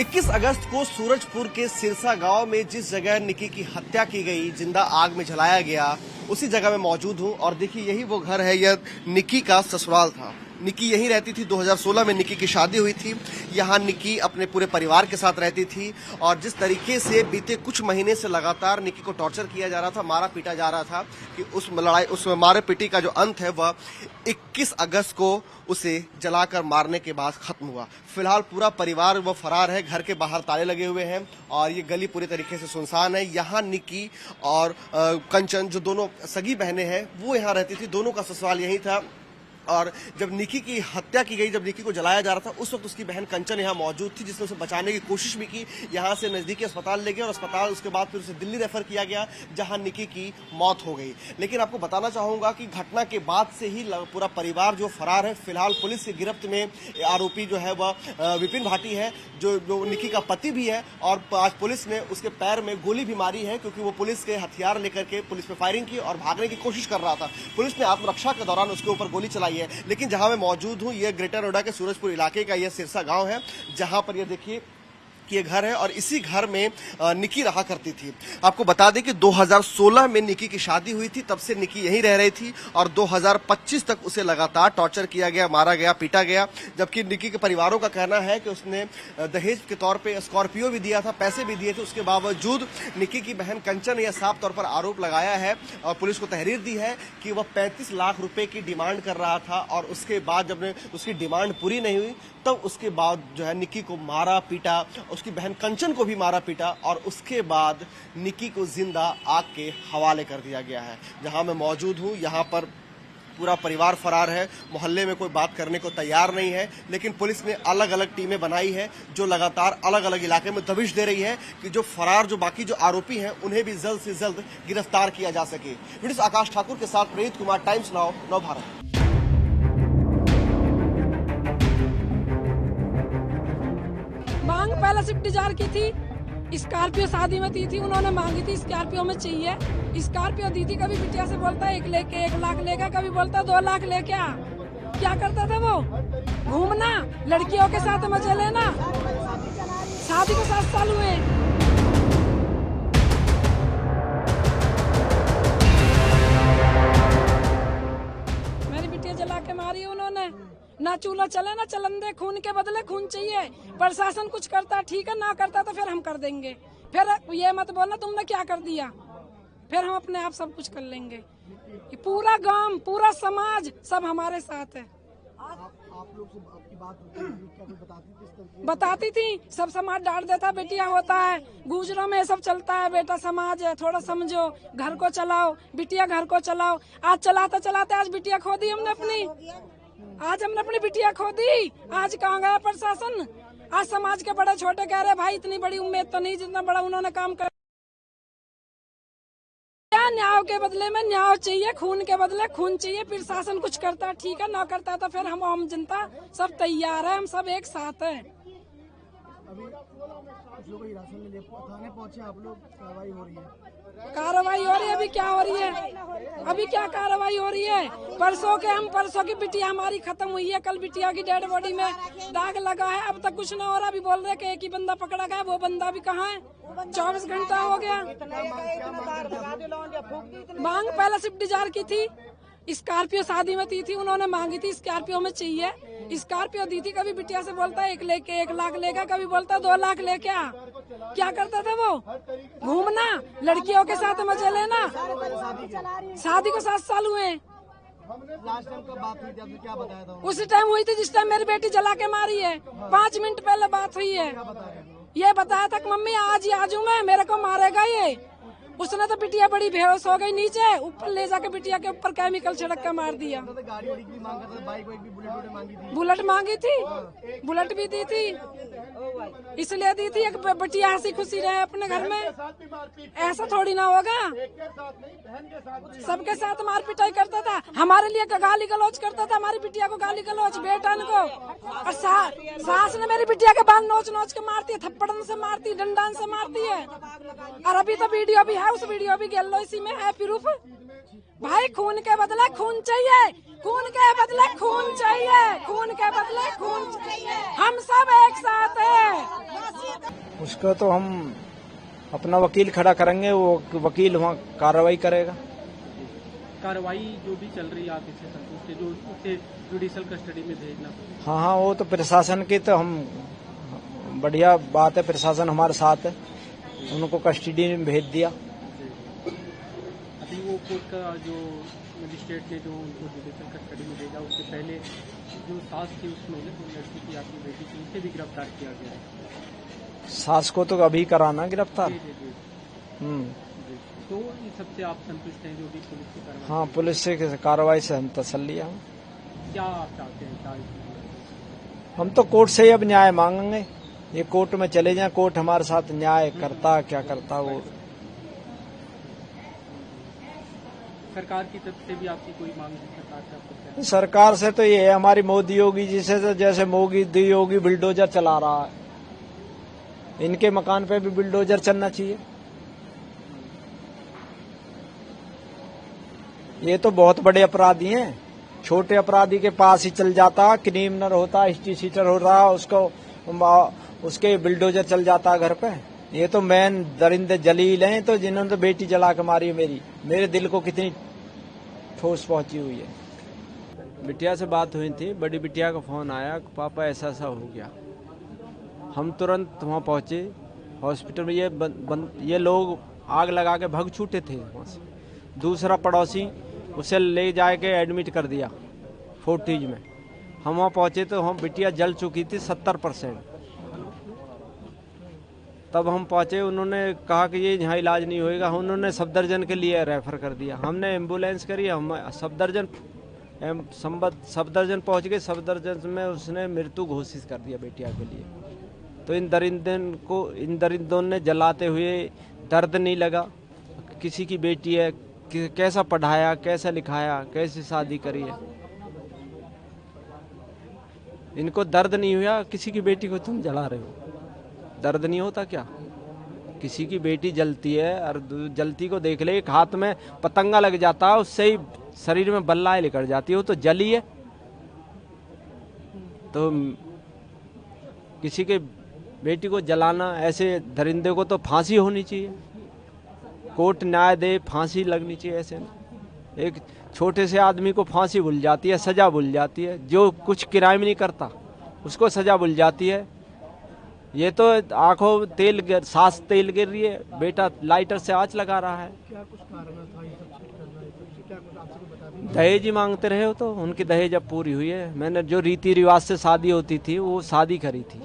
21 अगस्त को सूरजपुर के सिरसा गांव में जिस जगह निकी की हत्या की गई, जिंदा आग में जलाया गया, उसी जगह में मौजूद हूं। और देखिए, यही वो घर है, यह निकी का ससुराल था। निकी यहीं रहती थी। 2016 में निकी की शादी हुई थी। यहाँ निकी अपने पूरे परिवार के साथ रहती थी। और जिस तरीके से बीते कुछ महीने से लगातार निकी को टॉर्चर किया जा रहा था, मारा पीटा जा रहा था, कि उस मारे पीटी का जो अंत है वह 21 अगस्त को उसे जलाकर मारने के बाद खत्म हुआ। फिलहाल पूरा परिवार वो फरार है। घर के बाहर ताले लगे हुए हैं और ये गली पूरी तरीके से सुनसान है। यहाँ निकी और कंचन, जो दोनों सगी बहनें हैं, वो यहाँ रहती थी। दोनों का ससुराल यहीं था। और जब निकी की हत्या की गई, जब निकी को जलाया जा रहा था, उस वक्त उसकी बहन कंचन यहाँ मौजूद थी, जिसने उसे बचाने की कोशिश भी की। यहाँ से नजदीकी अस्पताल ले गए और अस्पताल उसके बाद फिर उसे दिल्ली रेफर किया गया, जहाँ निकी की मौत हो गई। लेकिन आपको बताना चाहूंगा कि घटना के बाद से ही पूरा परिवार जो फरार है। फिलहाल पुलिस की गिरफ्त में आरोपी जो है वह विपिन भाटी है, जो निकी का पति भी है। और आज पुलिस ने उसके पैर में गोली भी मारी है, क्योंकि वो पुलिस के हथियार लेकर के पुलिस पे फायरिंग की और भागने की कोशिश कर रहा था। पुलिस ने आत्मरक्षा के दौरान उसके ऊपर गोली चलाई है। लेकिन जहां मैं मौजूद हूं, यह ग्रेटर नोएडा के सूरजपुर इलाके का यह सिरसा गांव है, जहां पर यह देखिए कि ये घर है और इसी घर में निकी रहा करती थी। आपको बता दें कि 2016 में निकी की शादी हुई थी, तब से निकी यहीं रह रही थी और 2025 तक उसे लगातार टॉर्चर किया गया, मारा गया, पीटा गया। जबकि निकी के परिवारों का कहना है कि उसने दहेज के तौर पे स्कॉर्पियो भी दिया था, पैसे भी दिए थे। उसके बावजूद निकी की बहन कंचन ने यह साफ तौर पर आरोप लगाया है और पुलिस को तहरीर दी है कि वह 35 लाख रुपए की डिमांड कर रहा था। और उसके बाद जब उसकी डिमांड पूरी नहीं हुई, तब उसके बाद जो है निकी को मारा पीटा, उसकी बहन कंचन को भी मारा पीटा और उसके बाद निकी को जिंदा आग के हवाले कर दिया गया है। जहां मैं मौजूद हूं, यहां पर पूरा परिवार फरार है। मोहल्ले में कोई बात करने को तैयार नहीं है। लेकिन पुलिस ने अलग अलग टीमें बनाई है, जो लगातार अलग अलग इलाके में दबिश दे रही है कि जो फरार, जो बाकी जो आरोपी हैं, उन्हें भी जल्द से जल्द गिरफ्तार किया जा सके। वीडियो आकाश ठाकुर के साथ प्रेरित कुमार, टाइम्स नाउ, नव भारत। मांग पहले स्विफ्ट डिजायर की थी, स्कॉर्पियो शादी में दी थी, उन्होंने मांगी थी स्कॉर्पियो में चाहिए। स्कॉर्पियो दी थी, कभी बिटिया से बोलता है 1 लाख लेगा, कभी बोलता है 2 लाख लेके आ। क्या करता था वो? घूमना, लड़कियों के साथ मजे लेना। शादी को 7 साल हुए। मेरी बिटिया जला के मारी उन्होंने। ना चूल्हा चले ना चलन दे, खून के बदले खून चाहिए। प्रशासन कुछ करता ठीक है, ना करता तो फिर हम कर देंगे। फिर ये मत बोलना तुमने क्या कर दिया, फिर हम अपने आप सब कुछ कर लेंगे। पूरा गांव, पूरा समाज सब हमारे साथ है। आप लोग से आपकी बात बताती थी, सब समाज डांट देता, बेटिया होता है, गुजरों में सब चलता है, बेटा समाज है, थोड़ा समझो, घर को चलाओ, बिटिया घर को चलाओ। आज चलाते चलाते आज बिटिया खो दी हमने अपनी बिटिया खो दी। आज कहाँ गया प्रशासन? आज समाज के बड़े छोटे कह रहे भाई इतनी बड़ी उम्मीद तो नहीं जितना बड़ा उन्होंने काम कर। न्याय के बदले में न्याय चाहिए, खून के बदले खून चाहिए। प्रशासन कुछ करता ठीक है, ना करता तो फिर हम जनता सब तैयार है, हम सब एक साथ है। अभी थाने पहुंचे आप लोग, कार्रवाई हो रही है? कार्रवाई हो रही है। अभी क्या हो रही है? अभी क्या कार्रवाई हो रही है? परसों की बिटिया हमारी खत्म हुई है। कल बिटिया की डेड बॉडी में दाग लगा है, अब तक कुछ न हो रहा। अभी बोल रहे कि एक ही बंदा पकड़ा गया, वो बंदा भी कहाँ है? 24 घंटा हो गया। मांग पहले स्विफ्ट डिजायर की थी, स्कॉर्पियो शादी में दी थी, उन्होंने मांगी थी स्कॉर्पियो में चाहिए। स्कॉर्पियो दी थी, कभी बिटिया से बोलता है 1 लाख लेगा, कभी बोलता है 2 लाख लेके आ। क्या करता था वो? घूमना, लड़कियों के साथ मजे लेना। शादी को 7 साल हुए। लास्ट टाइम कब बात हुई थी, आपने क्या बताया था? उसी टाइम हुई थी जिस टाइम मेरी बेटी जला के मारी है। 5 मिनट पहले बात हुई है। ये बताया था कि मम्मी आज ही आ जाऊं मैं, मेरे को मारेगा ये। उसने तो बिटिया बड़ी बेहोश हो गई, नीचे ऊपर ले जाके बिटिया के ऊपर केमिकल छिड़क के मार दिया। बुलेट मांगी थी, बुलेट भी दी थी, इसलिए दी थी एक बिटिया हंसी खुशी रहे अपने घर में। ऐसा थोड़ी ना होगा, सबके साथ मार पिटाई करता था, हमारे लिए गाली गलौज करता था, हमारी बिटिया को गाली गलौज, बेटन को। और सास ने मेरी बिटिया के बाल नोच नोच के मारती है, थप्पड़न से मारती है, डंडन से मारती है। और अभी तो वीडियो भी है, उस वीडियो भी गेलो इसी में है प्रूफ। भाई खून के बदले खून चाहिए, खून के बदले खून चाहिए, खून के बदले खून चाहिए। हम सब एक साथ हैं। उसको तो हम अपना वकील खड़ा करेंगे, वो वकील वहाँ कार्रवाई करेगा। कार्रवाई जो भी चल रही है आगे से संतुष्ट है, जो उसे जुडिशियल कस्टडी में भेजना। हाँ हाँ, वो तो प्रशासन की तो हम बढ़िया बात है, प्रशासन हमारे साथ है, उनको कस्टडी में भेज दिया। अभी वो कोर्ट का जो मजिस्ट्रेट ने जो उनको जुडिशियल कस्टडी में भेजा, उससे पहले जो सास थी उसमें तो लड़की की आपकी बेटी थी, उसे भी गिरफ्तार किया गया है। सास को तो अभी कराना गिरफ्तार। जी जी जी जी। तो इन सबसे आप संतुष्ट हैं जो भी पुलिस की कार्रवाई? हाँ, पुलिस से कार्रवाई से हम तसल्ली हैं। क्या आप चाहते हैं, क्या इसमें? हम तो कोर्ट से ही अब न्याय मांगेंगे, ये कोर्ट में चले जाएं, कोर्ट हमारे साथ न्याय करता क्या करता। वो सरकार की तरफ से भी आपकी कोई मांग है? सरकार से आपको क्या? सरकार से तो ये है, हमारी मोदी योगी जी से तो जैसे मोदी योगी बुलडोजर चला रहा है, इनके मकान पे भी बुलडोजर चलना चाहिए। ये तो बहुत बड़े अपराधी हैं, छोटे अपराधी के पास ही चल जाता, क्रिमिनल होता, हिस्ट्री सीटर हो रहा, उसके बुलडोजर चल जाता घर पे। ये तो मैन दरिंदे जलील हैं, तो जिन्होंने तो बेटी जला के मारी है मेरे दिल को कितनी ठोस पहुंची हुई है। बिटिया से बात हुई थी, बड़ी बिटिया का फोन आया, पापा ऐसा ऐसा हो गया। हम तुरंत वहाँ पहुंचे हॉस्पिटल में। ये लोग आग लगा के भाग छूटे थे वहाँ से। दूसरा पड़ोसी उसे ले जाके एडमिट कर दिया फोर्टिज में। हम वहाँ पहुंचे तो हम बिटिया जल चुकी थी 70%। तब हम पहुंचे, उन्होंने कहा कि ये यहाँ इलाज नहीं होएगा, उन्होंने सफदरजंग के लिए रेफर कर दिया। हमने एम्बुलेंस करी, हम सफदरजंग पहुंच गए। सफदरजंग में उसने मृत्यु घोषित कर दिया बेटिया के लिए। तो इन दरिंदों ने जलाते हुए दर्द नहीं लगा, किसी की बेटी है, कैसा पढ़ाया, कैसा लिखाया, कैसे शादी करी है, इनको दर्द नहीं हुआ। किसी की बेटी को तुम जला रहे हो, दर्द नहीं होता क्या? किसी की बेटी जलती है और जलती को देख ले, एक हाथ में पतंगा लग जाता है, उससे ही शरीर में बल्लाएं निकल जाती है, वो तो जली है। तो किसी के बेटी को जलाना, ऐसे दरिंदे को तो फांसी होनी चाहिए, कोर्ट न्याय दे, फांसी लगनी चाहिए। ऐसे एक छोटे से आदमी को फांसी भूल जाती है, सजा भूल जाती है, जो कुछ क्राइम नहीं करता उसको सजा भूल जाती है। ये तो आंखों सांस तेल गिर रही है, बेटा लाइटर से आंच लगा रहा है। क्या कुछ कारण था ये सब चीज करना, ये सब क्या कुछ आपसे बता दें? दहेज ही मांगते रहे हो, तो उनकी दहेज अब पूरी हुई है। मैंने जो रीति रिवाज से शादी होती थी वो शादी करी थी।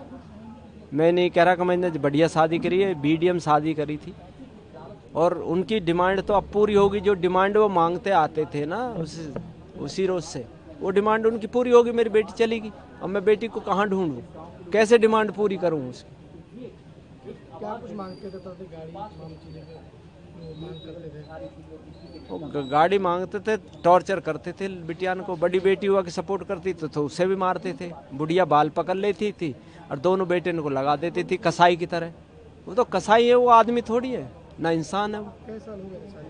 मैं नहीं कह रहा कि मैंने बढ़िया शादी करी है, बीडीएम शादी करी थी। और उनकी डिमांड तो अब पूरी होगी, जो डिमांड वो मांगते आते थे ना उसी रोज से, वो डिमांड उनकी पूरी होगी। मेरी बेटी चलेगी, अब मैं बेटी को कहाँ ढूंढूं, कैसे डिमांड पूरी करूं उसकी? क्या कुछ मांगते थे? तो गाड़ी चीजें मांग करते थे? गाड़ी मांगते थे, टॉर्चर करते थे बिटियान को। बड़ी बेटी हुआ कि सपोर्ट करती तो उसे भी मारते थे। बुढ़िया बाल पकड़ लेती थी और दोनों बेटे को लगा देती थी कसाई की तरह। वो तो कसाई है, वो आदमी थोड़ी है, ना इंसान है वो। कैसा साल हो गया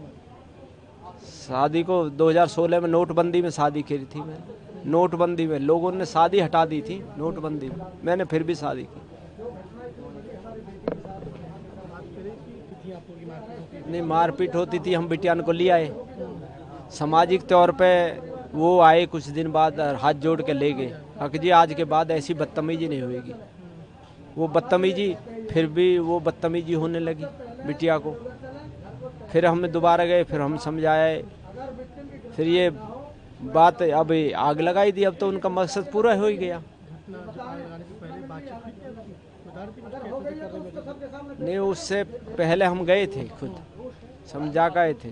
शादी को 2016 में नोटबंदी में शादी की थी मैं। नोटबंदी में लोगों ने शादी हटा दी थी, नोटबंदी में मैंने फिर भी शादी की। नहीं, मारपीट होती थी, हम बिटियान को ले आए सामाजिक तौर पे। वो आए कुछ दिन बाद, हाथ जोड़ के ले गए, कि जी आज के बाद ऐसी बदतमीजी नहीं होगी। वो बदतमीजी, फिर भी वो बदतमीजी होने लगी बिटिया को। फिर हम दोबारा गए, फिर हम समझाए, फिर ये बात अब आग लगाई दी। अब तो उनका मकसद पूरा हो ही गया। नहीं, उससे पहले हम गए थे, खुद समझा गए थे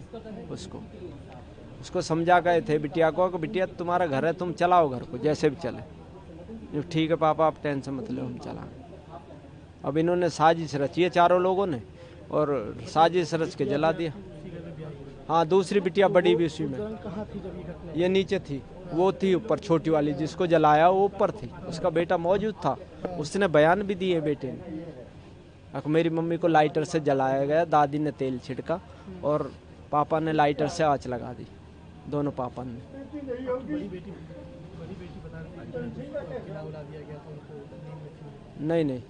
उसको समझा गए थे बिटिया को कि बिटिया तुम्हारा घर है, तुम चलाओ घर को जैसे भी चले। ठीक है पापा, आप टेंशन मत लो, हम चला। अब इन्होंने साजिश रची है चारों लोगों ने, और साजिश रच के जला दिया। हाँ, दूसरी बिटिया बड़ी भी उसी में। ये नीचे थी, वो थी ऊपर, छोटी वाली जिसको जलाया वो ऊपर थी। उसका बेटा मौजूद था, उसने बयान भी दिए बेटे ने। मेरी मम्मी को लाइटर से जलाया गया, दादी ने तेल छिड़का और पापा ने लाइटर से आंच लगा दी। दोनों पापा ने। बड़ी बेटी बता रही थी उला दिया गया था उनको नींद में थी। नहीं,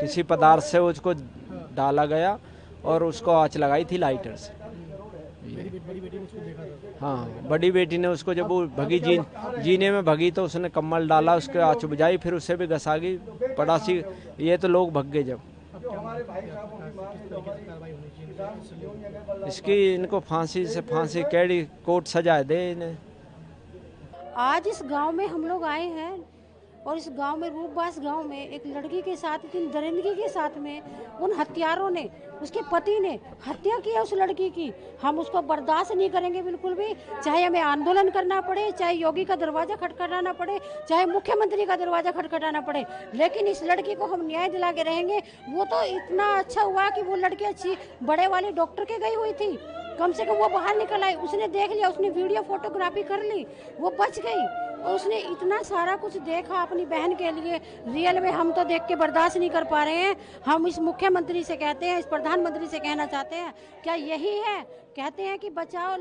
किसी पदार्थ से उसको डाला गया और उसको आँच लगाई थी लाइटर से। बड़ी बेटी ने उसको देखा था। हाँ, बड़ी बेटी ने उसको जब वो भगी जीने में भगी तो उसने कम्बल डाला, उसके आँच बुझाई, फिर उससे भी घसा गई पड़ासी। ये तो लोग भग गए जब। अब क्या मांग करते हैं आप? किस तरीके से कार्रवाई होनी चाहिए? इसकी इनको फांसी कैडी कोर्ट सजा दे इन्हें। आज इस गांव में हम लोग आए हैं और इस गांव में रूपबास गांव में एक लड़की के साथ, इतनी दरिंदगी के साथ में उन हत्यारों ने, उसके पति ने हत्या की है उस लड़की की। हम उसको बर्दाश्त नहीं करेंगे बिल्कुल भी, चाहे हमें आंदोलन करना पड़े, चाहे योगी का दरवाजा खटखटाना पड़े, चाहे मुख्यमंत्री का दरवाजा खटखटाना पड़े, लेकिन इस लड़की को हम न्याय दिला के रहेंगे। वो तो इतना अच्छा हुआ कि वो लड़की अच्छी बड़े वाले डॉक्टर के गई हुई थी, कम से कम वो बाहर निकल आई, उसने देख लिया, उसने वीडियो फोटोग्राफी कर ली, वो बच गई। और उसने इतना सारा कुछ देखा अपनी बहन के लिए। रियल में हम तो देख के बर्दाश्त नहीं कर पा रहे हैं। हम इस मुख्यमंत्री से कहते हैं, इस प्रधानमंत्री से कहना चाहते हैं, क्या यही है? कहते हैं कि बचाओ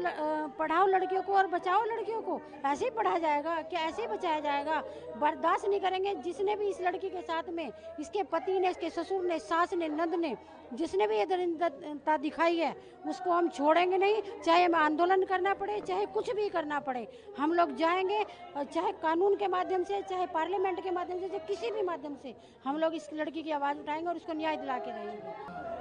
पढ़ाओ लड़कियों को और बचाओ लड़कियों को, ऐसे ही पढ़ा जाएगा क्या? ऐसे ही बचाया जाएगा? बर्दाश्त नहीं करेंगे। जिसने भी इस लड़की के साथ में, इसके पति ने, इसके ससुर ने, सास ने, नंद ने, जिसने भी ये दरिंदता दिखाई है, उसको हम छोड़ेंगे नहीं। चाहे हमें आंदोलन करना पड़े, चाहे कुछ भी करना पड़े, हम लोग जाएंगे। चाहे कानून के माध्यम से, चाहे पार्लियामेंट के माध्यम से, चाहे किसी भी माध्यम से हम लोग इस लड़की की आवाज़ उठाएंगे और उसको न्याय दिला के रहेंगे।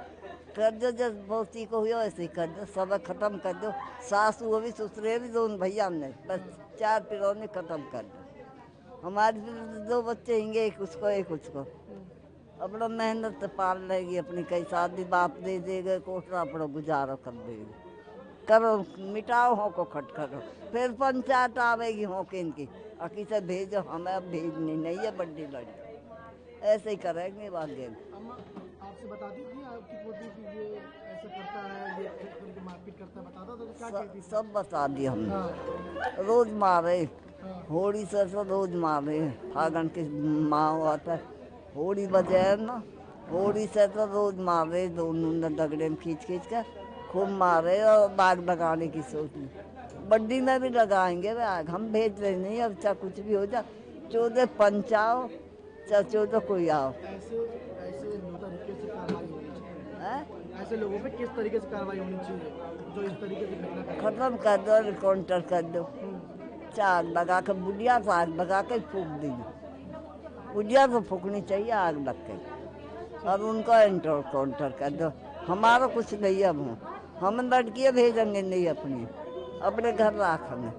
कर दो, जब बहुत को हुआ वैसे ही कर दो, सब खत्म कर दो। सास वो भी ससुरे भी दोनों भैया ने, बस 4 पिरों में खत्म कर दो। हमारे भी 2 बच्चे होंगे, एक उसको एक उसको। अपना मेहनत पाल लेगी अपनी, कई शादी बाप दे देगा, कोठरा अपना गुजारा कर देगी। करो, मिटाओ हो को खट करो, फिर पंचायत आवेगी हो के इनकी अकी से भेजो, हमें अब भेजनी नहीं है बड़ी लड़ी। ऐसे ही करेंगे आगे। अम्मा आपसे बता दी थी आपकी पोती कि ये ऐसे करता है, ये करके मारपीट करता है, बताता था तो क्या कहती थी? सब बता दिया हमने। हाँ। रोज मारे, हाँ। होली से रोज मारे। फागन के माँ आता है, होली बजे ना, होली से तो रोज मारे, दोनों दगड़े में खींच कर खूब मारे और बाग लगाने की सोच ली। बड्डी में भी लगाएंगे आग, हम भेज रहे नहीं। अब चाहे कुछ भी हो जाए, 14 पंचाओ, चाहे 14 कोई आओ। ऐसे तरीके से कार्रवाई होनी चाहिए। हैं? ऐसे लोगों पे किस तरीके से कार्रवाई होनी चाहिए जो इस तरीके से घटना करे? खत्म कर दो, काउंटर कर दो। चार लगा कर बुढ़िया से आग लगा के फूक दी। बुढ़िया तो फूकनी चाहिए आग लग के, और उनका एंटर काउंटर कर दो। हमारा कुछ नहीं, अब हम लड़कियाँ भेजेंगे नहीं अपनी, अपने घर रखेंगे।